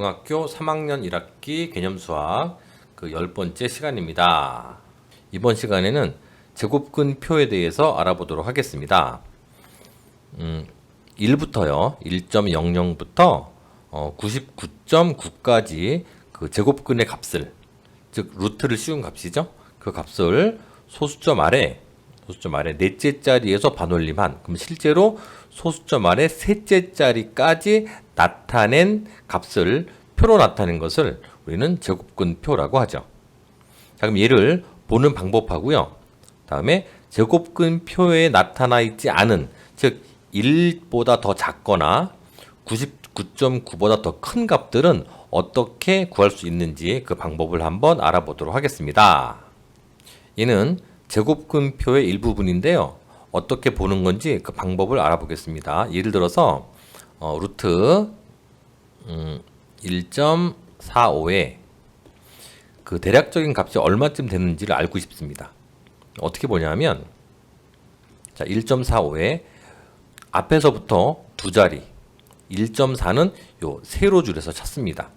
고등학교 3학년 1학기 개념수학 그 10번째 시간입니다. 이번 시간에는 제곱근표에 대해서 알아보도록 하겠습니다. 1부터요. 1.00부터 99.9까지 그 제곱근의 값을, 즉 루트를 씌운 값이죠. 그 값을 소수점 아래 넷째 자리에서 반올림한, 그럼 실제로 소수점 아래 셋째 자리까지 나타낸 값을 표로 나타낸 것을 우리는 제곱근표라고 하죠. 자, 그럼 얘를 보는 방법하고요. 다음에 제곱근표에 나타나 있지 않은, 즉 1보다 더 작거나 99.9보다 더 큰 값들은 어떻게 구할 수 있는지 그 방법을 한번 알아보도록 하겠습니다. 얘는 제곱근표의 일부분인데요. 어떻게 보는 건지 그 방법을 알아보겠습니다. 예를 들어서 루트 1.45에 그 대략적인 값이 얼마쯤 되는지를 알고 싶습니다. 어떻게 보냐면, 자, 1.45에 앞에서부터 두 자리, 1.4는 요 세로 줄에서 찾습니다.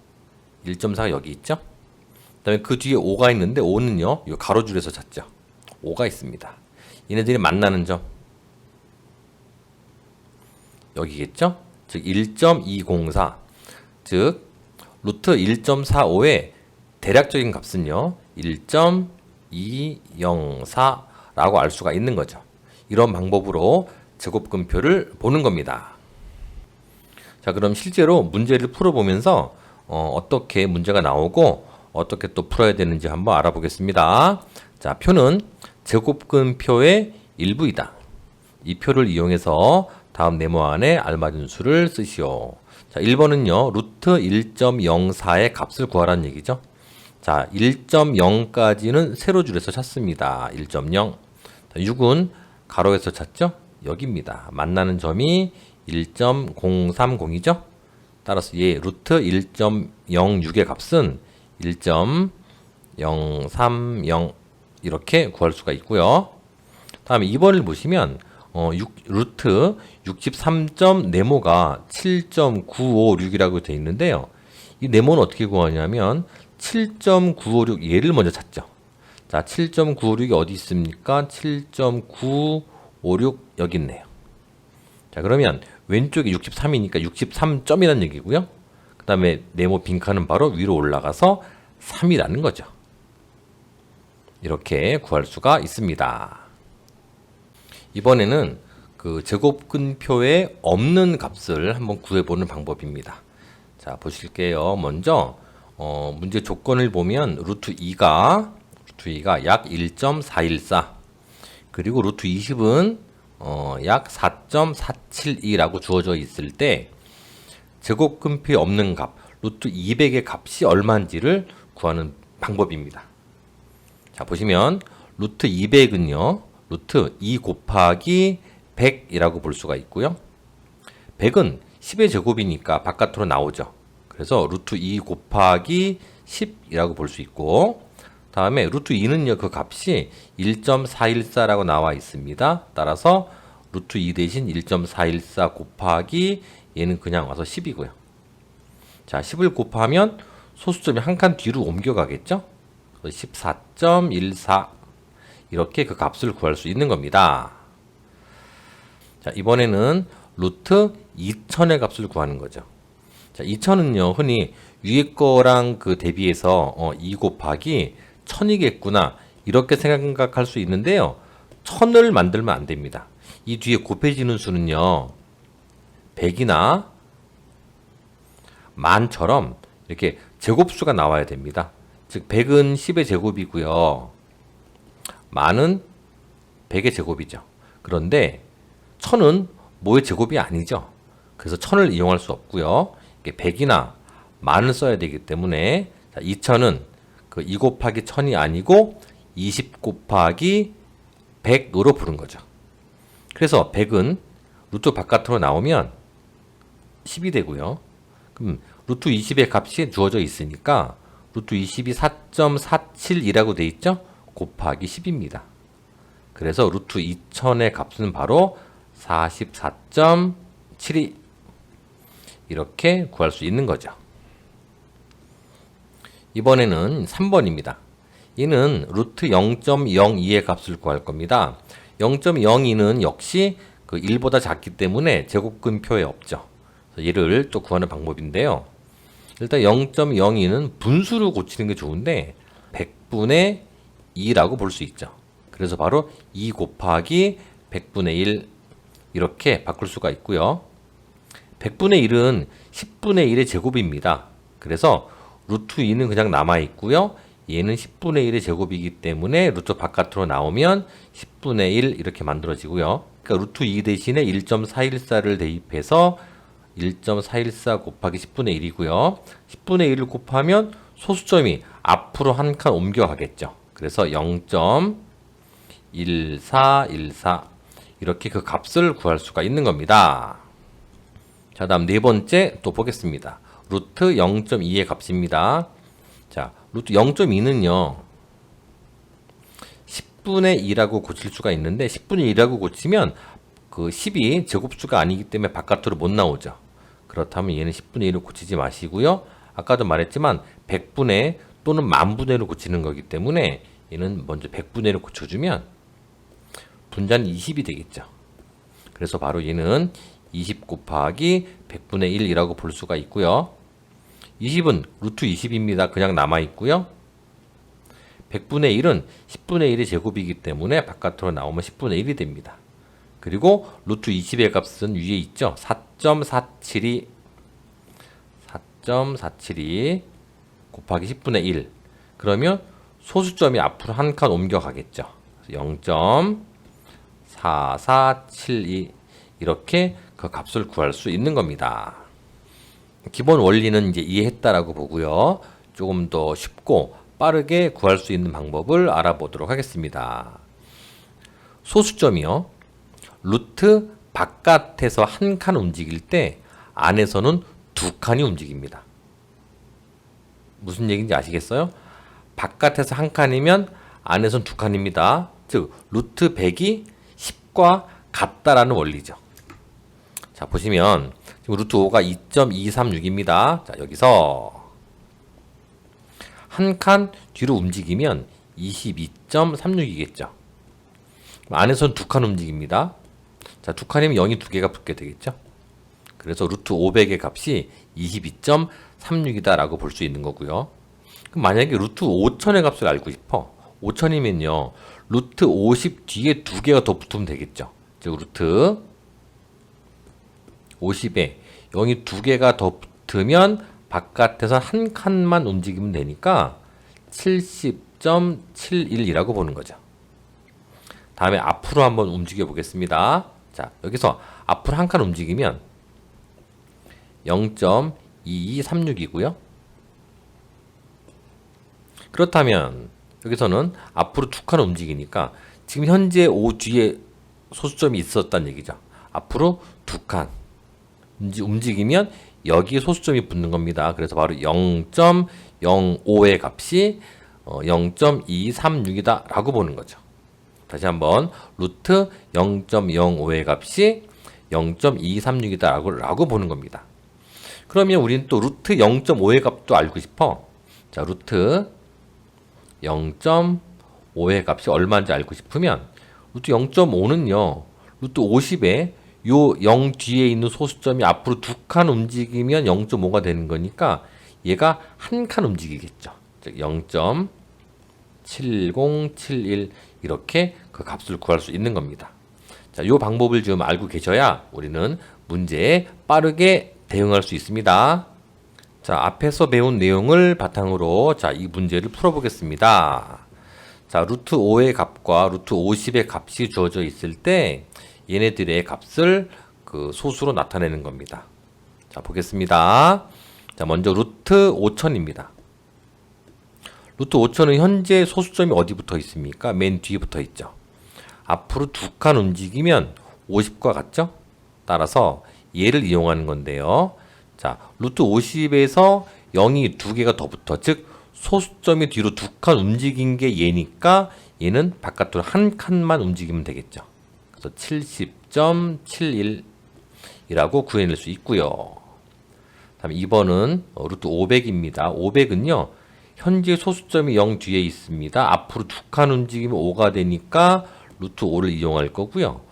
1.4가 여기 있죠? 그 다음에 그 뒤에 5가 있는데 5는요, 요 가로 줄에서 찾죠. 5가 있습니다. 얘네들이 만나는 점 여기겠죠? 즉 1.204, 즉 루트 1.45의 대략적인 값은요 1.204라고 알 수가 있는 거죠. 이런 방법으로 제곱근표를 보는 겁니다. 자, 그럼 실제로 문제를 풀어보면서 어떻게 문제가 나오고 어떻게 또 풀어야 되는지 한번 알아보겠습니다. 자, 표는 제곱근표의 일부이다. 이 표를 이용해서 다음 네모 안에 알맞은 수를 쓰시오. 자, 1번은요 루트 1.04의 값을 구하라는 얘기죠. 자, 1.0까지는 세로 줄에서 찾습니다. 1.0. 6은 가로에서 찾죠. 여기입니다. 만나는 점이 1.030이죠. 따라서 얘 루트 1.06의 값은 1.030 이렇게 구할 수가 있고요. 다음에 2번을 보시면 루트 63. 네모가 7.956이라고 되어 있는데요. 이 네모는 어떻게 구하냐면 7.956 얘를 먼저 찾죠. 자, 7.956이 어디 있습니까? 7.956 여기 있네요. 자, 그러면 왼쪽이 63이니까 63점이라는 얘기고요. 그 다음에 네모 빈칸은 바로 위로 올라가서 3이라는 거죠. 이렇게 구할 수가 있습니다. 이번에는 그 제곱근표에 없는 값을 한번 구해보는 방법입니다. 자, 보실게요. 먼저 문제 조건을 보면 루트 2가 약 1.414, 그리고 루트 20은 약 4.472라고 주어져 있을 때 제곱근표에 없는 값 루트 200의 값이 얼마인지를 구하는 방법입니다. 자, 보시면 루트 200은요 루트 2 곱하기 100이라고 볼 수가 있고요. 100은 10의 제곱이니까 바깥으로 나오죠. 그래서 루트 2 곱하기 10이라고 볼 수 있고, 다음에 루트 2는요 그 값이 1.414라고 나와 있습니다. 따라서 루트 2 대신 1.414 곱하기 얘는 그냥 와서 10이고요. 자, 10을 곱하면 소수점이 한 칸 뒤로 옮겨가겠죠? 14.14 이렇게 그 값을 구할 수 있는 겁니다. 자, 이번에는 루트 2000의 값을 구하는 거죠. 자, 2000은요 흔히 위에 거랑 그 대비해서 2 곱하기 1000이겠구나 이렇게 생각할 수 있는데요. 1000을 만들면 안 됩니다. 이 뒤에 곱해지는 수는요 100이나 만처럼 이렇게 제곱수가 나와야 됩니다. 즉 100은 10의 제곱이고요. 만은 100의 제곱이죠. 그런데 1000은 뭐의 제곱이 아니죠. 그래서 1000을 이용할 수 없고요. 100이나 만을 써야 되기 때문에 2000은 그 2 곱하기 1000이 아니고 20 곱하기 100으로 부른 거죠. 그래서 100은 루트 바깥으로 나오면 10이 되고요. 그럼 루트 20의 값이 주어져 있으니까 루트 20이 4.472라고 돼 있죠? 곱하기 10입니다. 그래서 루트 2000의 값은 바로 44.72 이렇게 구할 수 있는 거죠. 이번에는 3번입니다. 얘는 루트 0.02의 값을 구할 겁니다. 0.02는 역시 그 1보다 작기 때문에 제곱근표에 없죠. 얘를 또 구하는 방법인데요. 일단 0.02는 분수로 고치는 게 좋은데 100분의 2라고 볼 수 있죠. 그래서 바로 2 곱하기 100분의 1 이렇게 바꿀 수가 있고요. 100분의 1은 10분의 1의 제곱입니다. 그래서 루트 2는 그냥 남아 있고요. 얘는 10분의 1의 제곱이기 때문에 루트 바깥으로 나오면 10분의 1 이렇게 만들어지고요. 그러니까 루트 2 대신에 1.414를 대입해서 1.414 곱하기 10분의 1이고요. 10분의 1을 곱하면 소수점이 앞으로 한 칸 옮겨가겠죠. 그래서 0.1414 이렇게 그 값을 구할 수가 있는 겁니다. 자, 다음 네 번째 또 보겠습니다. 루트 0.2의 값입니다. 자, 루트 0.2는요. 10분의 2라고 고칠 수가 있는데 10분의 2라고 고치면 그 10이 제곱수가 아니기 때문에 바깥으로 못 나오죠. 그렇다면 얘는 10분의 1을 고치지 마시고요. 아까도 말했지만 100분의 또는 만분의 1을 고치는 거기 때문에 얘는 먼저 100분의 1을 고쳐주면 분자는 20이 되겠죠. 그래서 바로 얘는 20 곱하기 100분의 1이라고 볼 수가 있고요. 20은 루트 20입니다. 그냥 남아있고요. 100분의 1은 10분의 1의 제곱이기 때문에 바깥으로 나오면 10분의 1이 됩니다. 그리고 루트 20의 값은 위에 있죠. 4.472 곱하기 10분의 1 그러면 소수점이 앞으로 한 칸 옮겨가겠죠. 0.4472 이렇게 그 값을 구할 수 있는 겁니다. 기본 원리는 이제 이해했다라고 보고요. 조금 더 쉽고 빠르게 구할 수 있는 방법을 알아보도록 하겠습니다. 소수점이요. 루트 바깥에서 한 칸 움직일 때 안에서는 두 칸이 움직입니다. 무슨 얘기인지 아시겠어요? 바깥에서 한 칸이면 안에서는 두 칸입니다. 즉 루트 100이 10과 같다라는 원리죠. 자, 보시면 지금 루트 5가 2.236입니다. 자, 여기서 한 칸 뒤로 움직이면 22.36이겠죠. 안에서는 두 칸 움직입니다. 자, 두 칸이면 0이 두 개가 붙게 되겠죠. 그래서 루트 500의 값이 22.36이다 라고 볼 수 있는 거고요. 그럼 만약에 루트 5000의 값을 알고 싶어. 5000이면요. 루트 50 뒤에 두 개가 더 붙으면 되겠죠. 즉 루트 50에 0이 두 개가 더 붙으면 바깥에서 한 칸만 움직이면 되니까 70.71이라고 보는 거죠. 다음에 앞으로 한번 움직여 보겠습니다. 자, 여기서 앞으로 한 칸 움직이면 0.2236이고요. 그렇다면 여기서는 앞으로 두 칸 움직이니까 지금 현재 5 뒤에 소수점이 있었다는 얘기죠. 앞으로 두 칸 움직이면 여기에 소수점이 붙는 겁니다. 그래서 바로 0.05의 값이 0.236이다 라고 보는 거죠. 다시 한번 루트 0.05의 값이 0.236이다 라고 보는 겁니다. 그러면 우리는 또 루트 0.5의 값도 알고 싶어. 자, 루트 0.5의 값이 얼마인지 알고 싶으면 루트 0.5는요. 루트 50에 요 0 뒤에 있는 소수점이 앞으로 두 칸 움직이면 0.5가 되는 거니까 얘가 한 칸 움직이겠죠. 즉 0.7071 이렇게 그 값을 구할 수 있는 겁니다. 자, 요 방법을 좀 알고 계셔야 우리는 문제에 빠르게 대응할 수 있습니다. 자, 앞에서 배운 내용을 바탕으로 자, 이 문제를 풀어보겠습니다. 자, 루트 5의 값과 루트 50의 값이 주어져 있을 때 얘네들의 값을 그 소수로 나타내는 겁니다. 자, 보겠습니다. 자, 먼저 루트 5000입니다. 루트 5000은 현재 소수점이 어디 붙어 있습니까? 맨 뒤에 붙어 있죠. 앞으로 두 칸 움직이면 50과 같죠? 따라서 얘를 이용하는 건데요. 자, 루트 50에서 0이 두 개가 더 붙어. 즉, 소수점이 뒤로 두 칸 움직인 게 얘니까 얘는 바깥으로 한 칸만 움직이면 되겠죠. 그래서 70.71이라고 구해낼 수 있고요. 다음 2번은 루트 500입니다. 500은요. 현재 소수점이 0 뒤에 있습니다. 앞으로 두 칸 움직이면 5가 되니까 루트 5를 이용할 거고요.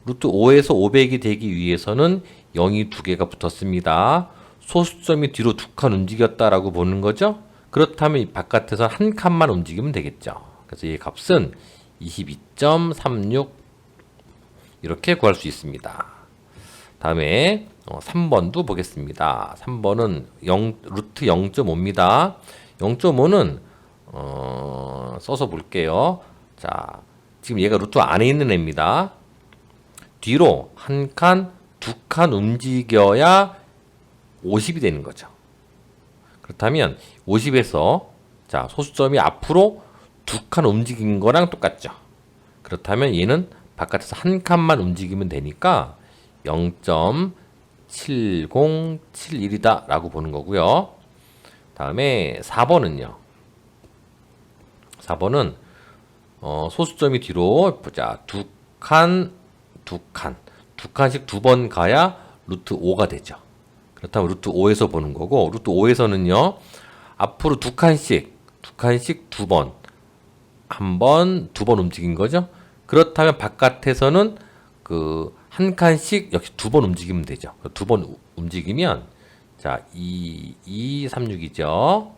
루트 5에서 500이 되기 위해서는 0이 두 개가 붙었습니다. 소수점이 뒤로 두 칸 움직였다라고 보는 거죠. 그렇다면 이 바깥에서 한 칸만 움직이면 되겠죠. 그래서 이 값은 22.36 이렇게 구할 수 있습니다. 다음에 3번도 보겠습니다. 3번은 루트 0.5입니다. 0.5는 써서 볼게요. 자, 지금 얘가 루트 안에 있는 애입니다. 뒤로 한 칸, 두 칸 움직여야 50이 되는 거죠. 그렇다면 50에서 자, 소수점이 앞으로 두 칸 움직인 거랑 똑같죠. 그렇다면 얘는 바깥에서 한 칸만 움직이면 되니까 0.7071이다 라고 보는 거고요. 다음에 4번은요. 4번은 소수점이 뒤로 보자. 두 칸씩 두 번 가야 루트 5가 되죠. 그렇다면 루트 5에서 보는 거고, 루트 5에서는요. 앞으로 두 칸씩 두 번, 한 번, 두 번 움직인 거죠. 그렇다면 바깥에서는 그 한 칸씩 역시 두 번 움직이면 되죠. 두 번 움직이면 자, 236이죠.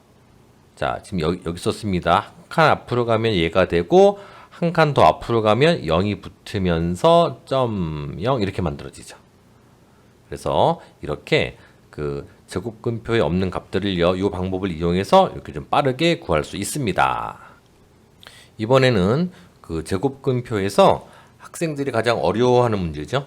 자, 지금 여기 썼습니다. 한 칸 앞으로 가면 얘가 되고 한 칸 더 앞으로 가면 0이 붙으면서 0 이렇게 만들어지죠. 그래서 이렇게 그 제곱근표에 없는 값들을요, 이 방법을 이용해서 이렇게 좀 빠르게 구할 수 있습니다. 이번에는 그 제곱근표에서 학생들이 가장 어려워하는 문제죠.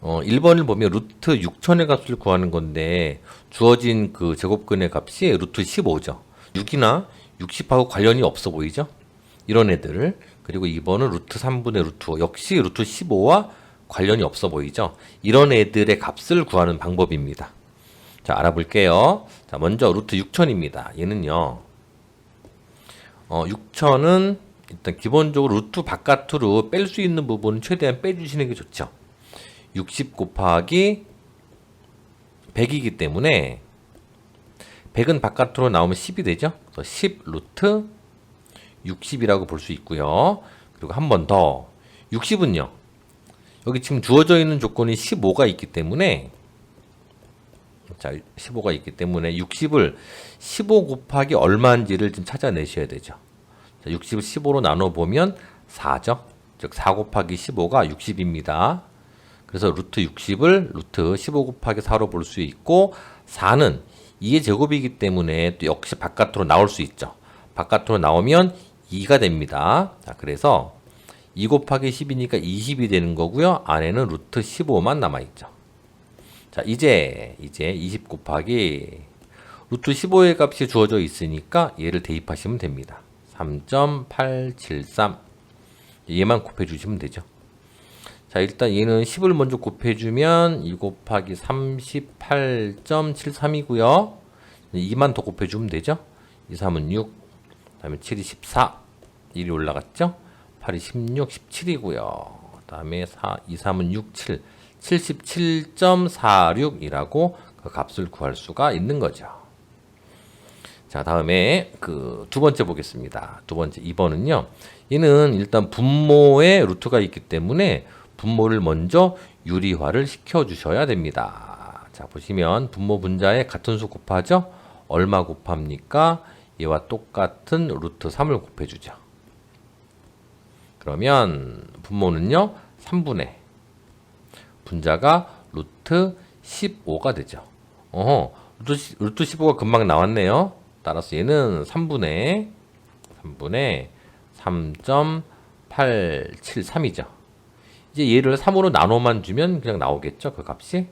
1번을 보면 루트 6천의 값을 구하는 건데 주어진 그 제곱근의 값이 루트 15죠. 6이나 60하고 관련이 없어 보이죠. 이런 애들. 그리고 2번은 루트 3분의 루트 5 역시 루트 15와 관련이 없어 보이죠. 이런 애들의 값을 구하는 방법입니다. 자, 알아볼게요. 자, 먼저 루트 6천입니다. 얘는요. 6천은 일단 기본적으로 루트 바깥으로 뺄 수 있는 부분은 최대한 빼주시는 게 좋죠. 60 곱하기 100이기 때문에 100은 바깥으로 나오면 10이 되죠. 그래서 10 루트 60이라고 볼 수 있고요. 그리고 한 번 더 60은요. 여기 지금 주어져 있는 조건이 15가 있기 때문에 자, 15가 있기 때문에 60을 15 곱하기 얼마인지를 좀 찾아내셔야 되죠. 자, 60을 15로 나눠보면 4죠. 즉, 4 곱하기 15가 60입니다. 그래서 루트 60을 루트 15 곱하기 4로 볼 수 있고, 4는 2의 제곱이기 때문에 또 역시 바깥으로 나올 수 있죠. 바깥으로 나오면 2가 됩니다. 자, 그래서 2 곱하기 10이니까 20이 되는 거고요. 안에는 루트 15만 남아있죠. 자, 이제 20 곱하기 루트 15의 값이 주어져 있으니까 얘를 대입하시면 됩니다. 3.873 얘만 곱해주시면 되죠. 자, 일단 얘는 10을 먼저 곱해주면 2 곱하기 38.73이고요. 2만 더 곱해주면 되죠. 2, 3은 6, 그 다음에 7이 14, 1이 올라갔죠. 8이 16, 17이고요. 그 다음에 2, 3은 6, 7, 77.46이라고 그 값을 구할 수가 있는 거죠. 자, 다음에 그 두 번째 보겠습니다. 두 번째 2번은요. 얘는 일단 분모에 루트가 있기 때문에 분모를 먼저 유리화를 시켜 주셔야 됩니다. 자, 보시면 분모 분자에 같은 수 곱하죠? 얼마 곱합니까? 얘와 똑같은 루트 3을 곱해 주죠. 그러면 분모는요. 3분의 분자가 루트 15가 되죠. 루트 15가 금방 나왔네요. 따라서 얘는 3분의 3.873이죠. 이제 얘를 3으로 나눠만 주면 그냥 나오겠죠. 그 값이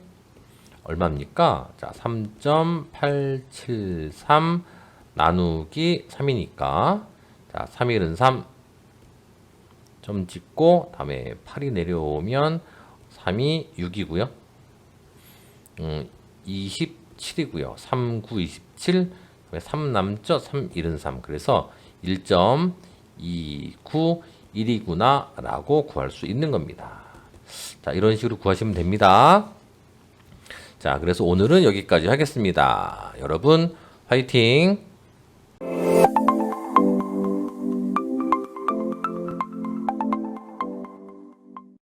얼마입니까? 자, 3.873 나누기 3이니까 자, 3일은 3 점 찍고 다음에 8이 내려오면 3이 6이고요. 27이고요. 3, 9, 27 3 남죠? 3, 1은 3. 그래서 1.291이구나 라고 구할 수 있는 겁니다. 자, 이런 식으로 구하시면 됩니다. 자, 그래서 오늘은 여기까지 하겠습니다. 여러분, 화이팅! 네.